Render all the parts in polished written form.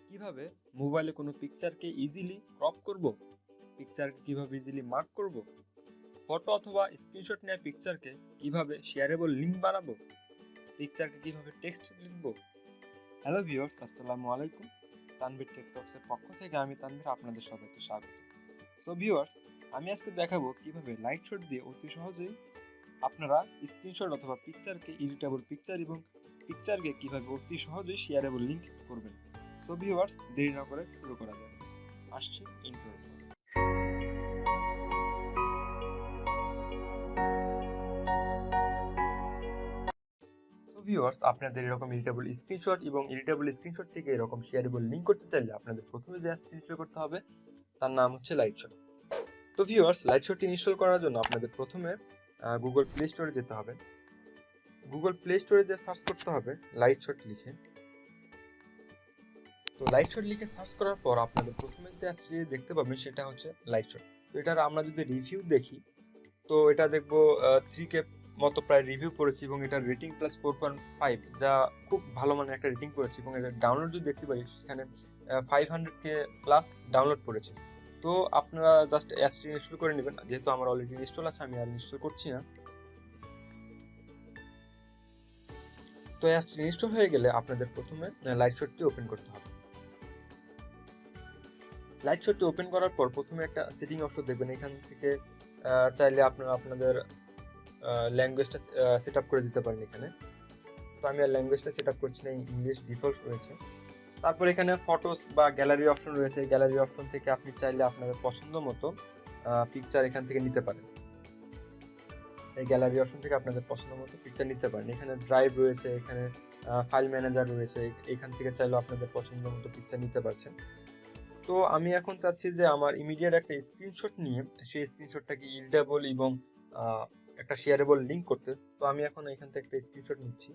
কিভাবে মোবাইলে কোনো পিকচারকে ইজিলি ক্রপ করব, পিকচারকে কিভাবে ইজিলি মার্ক করব, ফটো অথবা স্ক্রিনশট নেওয়া পিকচারকে কিভাবে শেয়ারেবল লিঙ্ক বানাবো, পিকচারকে কিভাবে টেক্সট লিখব। হ্যালো ভিউয়ার্স, আসসালামু আলাইকুম। তানভীর টেকটক্স এর পক্ষ থেকে আমি তানভীর আপনাদের সবাইকে স্বাগত। সো ভিউয়ার্স, আমি আজকে দেখাবো কিভাবে লাইটশট দিয়ে অতি সহজেই আপনারা স্ক্রিনশট অথবা পিকচারকে এডিটেবল পিকচার এবং পিকচারকে কিভাবে অতি সহজেই শেয়ারেবল লিঙ্ক করবেন। সো ভিউয়ার্স, দেরি না করে শুরু করা যাক। আসছি ইন্ট্রো। সো ভিউয়ার্স, আপনাদের এরকম এডিটেবল স্ক্রিনশট এবং এডিটেবল স্ক্রিনশট থেকে এরকম শেয়ারেবল লিঙ্ক করতে চাইলে আপনাদের প্রথমে যে অ্যাপসটি ইনস্টল করতে হবে তার নাম হচ্ছে লাইটশট। তো ভিউয়ার্স, লাইটশটটি ইনস্টল করার জন্য আপনাদের প্রথমে গুগল প্লে স্টোরে যেতে হবে। গুগল প্লে স্টোরে যে সার্চ করতে হবে লাইটশট লিখে। তো লাইটশট লিখে সার্চ করার পর আপনাদের প্রথমে যে অ্যাপসটি দেখতে পাবেন সেটা হচ্ছে লাইটশট। তো এটার আমরা যদি রিভিউ দেখি তো এটা দেখবো 3K মতো প্রায় রিভিউ পড়েছে এবং এটার রেটিং প্লাস 4.5, যা খুব ভালো মানের একটা রেটিং পড়েছে। এবং এটার ডাউনলোড যদি দেখতে পারি সেখানে 500K প্লাস ডাউনলোড পড়েছে। তো আপনারা জাস্ট অ্যাপসটি ইনস্টল করে নেবেন। যেহেতু আমার অলরেডি ইনস্টল আছে, আমি আর ইনস্টল করছি না। তো অ্যাপসটি ইনস্টল হয়ে গেলে আপনাদের প্রথমে লাইটশটটি ওপেন করতে হবে। লাইটশটটি ওপেন করার পর প্রথমে একটা সেটিং অপশন দেখবেন। এখান থেকে চাইলে আপনারা আপনাদের ল্যাঙ্গুয়েজটা সেট আপ করে দিতে পারেন এখানে। তো আমি আর ল্যাঙ্গুয়েজটা সেট আপ করছি না, ইংলিশ ডিফল্ট রয়েছে। তারপর এখানে ফটোস বা গ্যালারি অপশন রয়েছে। গ্যালারি অপশন থেকে আপনি চাইলে আপনাদের পছন্দ মতো পিকচার এখান থেকে নিতে পারেন। এই গ্যালারি অপশন থেকে আপনাদের পছন্দ মতো পিকচার নিতে পারেন। এখানে ড্রাইভ রয়েছে, এখানে ফাইল ম্যানেজার রয়েছে। এখান থেকে চাইলেও আপনাদের পছন্দ মতো পিকচার নিতে পারছেন। তো আমি এখন চাচ্ছি যে আমার ইমিডিয়েট একটা স্ক্রিনশট নিয়ে সেই স্ক্রিনশটটাকে এডিটেবল এবং একটা শেয়ারেবল লিঙ্ক করতে। তো আমি এখন এখান থেকে একটা স্ক্রিনশট নিচ্ছি।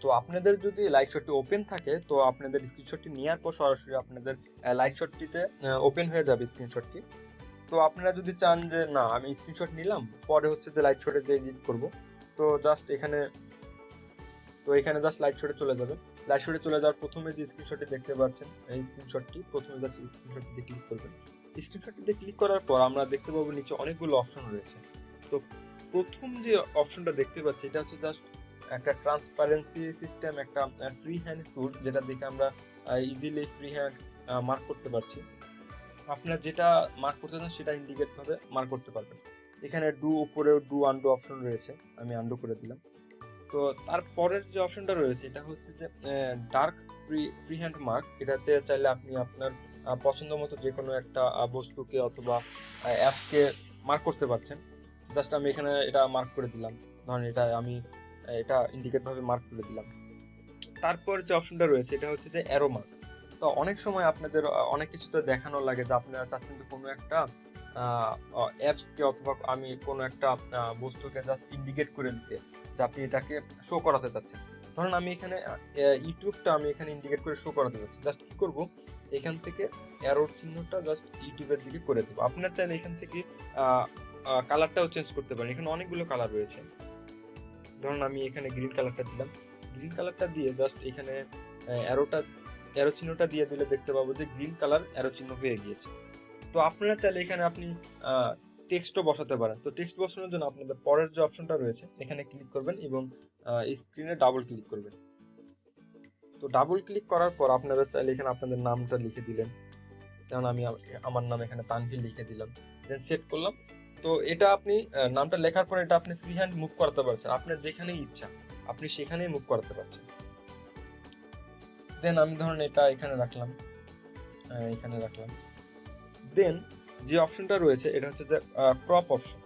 তো আপনাদের যদি লাইটশটটি ওপেন থাকে তো আপনাদের স্ক্রিনশটটি নেওয়ার পর সরাসরি আপনাদের লাইটশটটিতে ওপেন হয়ে যাবে স্ক্রিনশটটি। তো আপনারা যদি চান যে না আমি স্ক্রিনশট নিলাম পরে হচ্ছে যে লাইটশটে যে এডিট করব, তো জাস্ট এখানে জাস্ট লাইটশটে চলে যাবেন। লাইটশটে চলে যাওয়ার প্রথমে যে স্ক্রিনশটটি দেখতে পাচ্ছেন এই স্ক্রিনশটটি, প্রথমে জাস্ট স্ক্রিনশটটিতে ক্লিক করবেন। স্ক্রিনশটটিতে ক্লিক করার পর আমরা দেখতে পাবো নিচে অনেকগুলো অপশন রয়েছে। তো প্রথম যে অপশনটা দেখতে পাচ্ছি এটা হচ্ছে জাস্ট একটা ট্রান্সপারেন্সি সিস্টেম, একটা ফ্রি হ্যান্ড টুল, যেটা দেখে আমরা ইজিলি ফ্রি হ্যান্ড মার্ক করতে পারছি। আপনারা যেটা মার্ক করতে চান সেটা ইন্ডিকেট ভাবে মার্ক করতে পারবেন। এখানে উপরেও ডু আন্ডু অপশন রয়েছে, আমি আন্ডু করে দিলাম। তো তারপরের যে অপশনটা রয়েছে এটা হচ্ছে যে ডার্ক ফ্রি হ্যান্ড মার্ক। এটাতে চাইলে আপনি আপনার পছন্দ মতো যে কোনো একটা বস্তুকে অথবা অ্যাপসকে মার্ক করতে পারছেন। জাস্ট আমি এখানে এটা মার্ক করে দিলাম, ধরেন এটা ইন্ডিকেট ভাবে মার্ক করে দিলাম। তারপর যে অপশনটা রয়েছে এটা হচ্ছে যে অ্যারো মার্ক। তো অনেক সময় আপনাদের অনেক কিছুতে দেখানো লাগে যে আপনারা চাচ্ছেন যে কোনো একটা অ্যাপসকে অথবা আমি কোনো একটা বস্তুকে জাস্ট ইন্ডিকেট করে দিতে, যে আপনি এটাকে শো করাতে চাচ্ছেন। ধরুন আমি এখানে ইউটিউবটা আমি এখানে ইন্ডিকেট করে শো করাতে চাচ্ছি। জাস্ট কি করব, এখান থেকে অ্যারোর চিহ্নটা জাস্ট ইউটিউবের দিকে করে দেবো। আপনার চাইলে এখান থেকে কালারটাও চেঞ্জ করতে পারেন। এখানে অনেকগুলো কালার রয়েছে। ধরুন আমি এখানে গ্রিন কালারটা দিলাম। গ্রিন কালারটা দিয়ে জাস্ট এখানে অ্যারো চিহ্নটা দিয়ে দিলে দেখতে পাবো যে গ্রিন কালার অ্যারো চিহ্ন হয়ে গিয়েছে। তো আপনারা চাইলে এখানে আপনি টেক্সটও বসাতে পারেন। তো টেক্সট বসানোর জন্য আপনাদের পরের যে অপশনটা রয়েছে এখানে ক্লিক করবেন এবং স্ক্রিনে ডাবল ক্লিক করবেন। তো ডাবল ক্লিক করার পর আপনারা চাইলে এখানে আপনাদের নামটা লিখে দিলেন। যেমন আমি আমার নাম এখানে তানভীর লিখে দিলাম, দেন সেট করলাম। তো এটা আপনি নামটা লেখার পর এটা আপনি ফ্রি হ্যান্ড মুভ করাতে পারছেন। আপনার যেখানেই ইচ্ছা আপনি সেখানেই মুভ করাতে পারছেন। দেন আমি ধরুন এটা এখানে রাখলাম। দেন যে অপশনটা রয়েছে এটা হচ্ছে যে ক্রপ অপশন।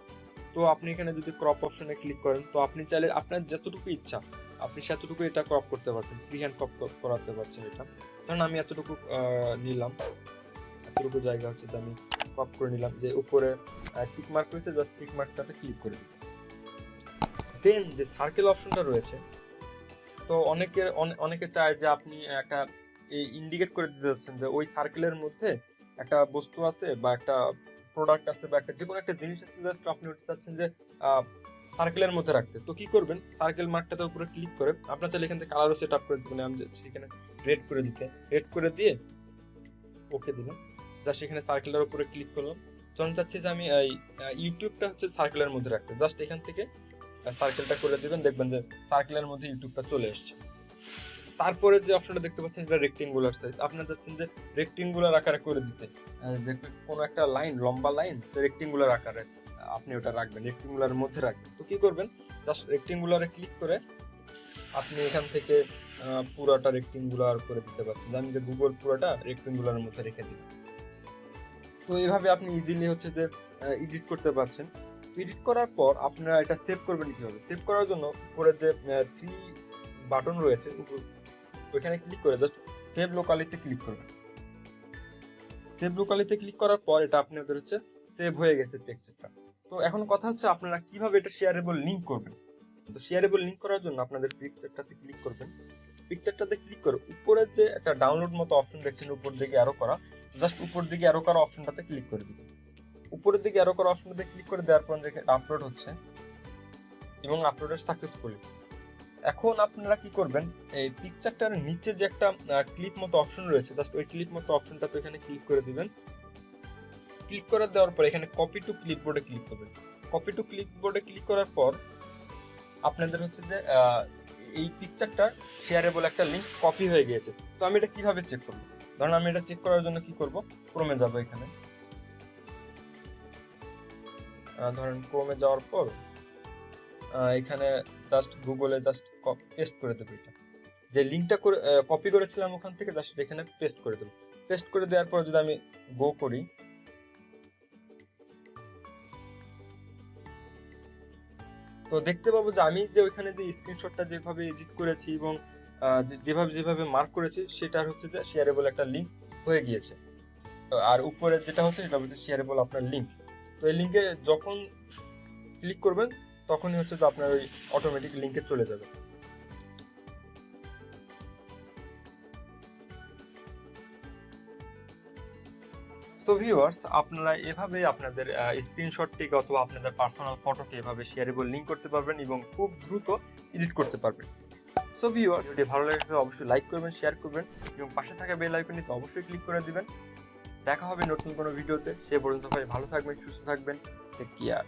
তো আপনি এখানে যদি ক্রপ অপশনে ক্লিক করেন তো আপনি চাইলে আপনার যতটুকু ইচ্ছা আপনি সেতটুকু এটা ক্রপ করতে পারছেন, ফ্রি হ্যান্ড ক্রপ করাতে পারছেন। এটা কারণ আমি এতটুকু নিলাম, এতটুকু জায়গা হচ্ছে যে আমি ক্রপ করে নিলাম। যে উপরে টিক মার্ক রয়েছে জাস্ট টিক মার্কটাতে ক্লিক করে দিই। দেন যে সার্কেল অপশনটা রয়েছে, তো অনেকে চায় যে আপনি একটা ইন্ডিকেট করে দিতে যাচ্ছেন যে ওই সার্কেলের মধ্যে একটা বস্তু আছে বা একটা প্রোডাক্ট আছে বা একটা যে কোনো একটা জিনিস আছে, জাস্ট আপনি ওটা চাচ্ছেন যে সার্কেলের মধ্যে রাখতে। তো কি করবেন, সার্কেল মার্কটাতে উপরে ক্লিক করে আপনার চাইলে এখান থেকে কালারও সেট আপ করে দিবেন। আমি সেখানে রেড করে দিতে, রেড করে দিয়ে ওকে দিলাম। জাস্ট এখানে সার্কেলের উপরে ক্লিক করলাম। যখন চাচ্ছি যে আমি এই ইউটিউবটা হচ্ছে সার্কেলের মধ্যে রাখতে, জাস্ট এখান থেকে সার্কেলটা করে দিবেন, দেখবেন যে সার্কেলের মধ্যে ইউটিউবটা চলে আসছে। তারপরে যে অপশনটা দেখতে পাচ্ছেন এটা রেক্টেঙ্গুলার সাইজ, আপনারা চাচ্ছেন যে রেক্টেঙ্গুলার আকারে করে দিতে, দেখবেন কোনো একটা লাইন, লম্বা লাইন রেক্টেঙ্গুলার আকারে আপনি ওটা রাখবেন, রেক্টেঙ্গুলারের মধ্যে রাখবেন। তো কি করবেন, জাস্ট রেক্টেঙ্গুলারে ক্লিক করে আপনি এখান থেকে পুরোটা রেক্টেঙ্গুলার করে দিতে পারছেন। আমি যে গুগল পুরোটা রেক্টেঙ্গুলারের মধ্যে রেখে দিই। তো এইভাবে আপনি ইজিলি হচ্ছে যে এডিট করতে পারছেন। এডিট করার পর আপনারা এটা সেভ করবেন কিভাবে, সেভ করার জন্য উপরে যে 3 বাটন রয়েছে ওইখানে ক্লিক করে জাস্ট সেভ লোকালিতে ক্লিক করবেন। সেভ লোকালিতে ক্লিক করার পর এটা আপনাদের হচ্ছে সেভ হয়ে গেছে টেক্সচারটা। তো এখন কথা হচ্ছে আপনারা কিভাবে এটা শেয়ারেবল লিংক করবেন। তো শেয়ারেবল লিংক করার জন্য আপনাদের পিকচারটাতে ক্লিক করবেন। পিকচারটাতে ক্লিক করে উপরে যে একটা ডাউনলোড মতো অপশন দেখছেন উপর দিকে অ্যারো করা, জাস্ট উপর দিকে অ্যারো করা অপশনটাতে ক্লিক করে দিবেন। উপরের দিকে অ্যারো করা অপশনটাতে ক্লিক করে দেওয়ার পর দেখে আপলোড হচ্ছে এবং আপলোডেড সাকসেসফুলি। এখন আপনারা কি করবেন, এই পিকচারটার নিচে যে একটা ক্লিপ মতো অপশন রয়েছে, জাস্ট ওই ক্লিপ মতো অপশনটাতে এখানে ক্লিক করে দিবেন। ক্লিক করে দেওয়ার পর এখানে কপি টু ক্লিপবোর্ডে ক্লিক করবেন। কপি টু ক্লিপবোর্ডে ক্লিক করার পর আপনাদের হচ্ছে যে এই পিকচারটা শেয়ারেবল একটা লিংক কপি হয়ে গিয়েছে। তো আমি এটা কিভাবে চেক করব, ধরুন আমি এটা চেক করার জন্য কি করব, ক্রোমে যাব। এখানে ধরেন ক্রোমে যাওয়ার পর এখানে জাস্ট গুগলে জাস্ট পেস্ট করে দেবো। এটা যে লিংকটা করে কপি করেছিলাম ওখান থেকে জাস্ট এখানে পেস্ট করে দেবো। পেস্ট করে দেওয়ার পর যদি আমি গো করি, তো দেখতে পাবো যে আমি যে ওইখানে যে স্ক্রিনশটটা যেভাবে এডিট করেছি এবং যেভাবে মার্ক করেছি সেটার হচ্ছে যে শেয়ারেবল একটা লিংক হয়ে গিয়েছে। আর উপরে যেটা হচ্ছে সেটা হচ্ছে শেয়ারেবল আপনার লিংক। তো এই লিংকে যখন ক্লিক করবেন তখনই হচ্ছে যে আপনার ওই অটোমেটিক লিংকে চলে যাবে। তো ভিউয়ার্স, আপনারা এভাবে আপনাদের স্ক্রিনশটটিকে অথবা আপনাদের পার্সোনাল ফটোকে এভাবে শেয়ারেবল লিংক করতে পারবেন এবং খুব দ্রুত এডিট করতে পারবেন। সো ভিউয়ার্স, যদি ভালো লাগে অবশ্যই লাইক করবেন, শেয়ার করবেন এবং পাশে থাকা বেল আইকনটিতে অবশ্যই ক্লিক করে দিবেন। দেখা হবে নতুন কোনো ভিডিওতে। সে পর্যন্ত সবাই ভালো থাকবেন, সুস্থ থাকবেন। Take care.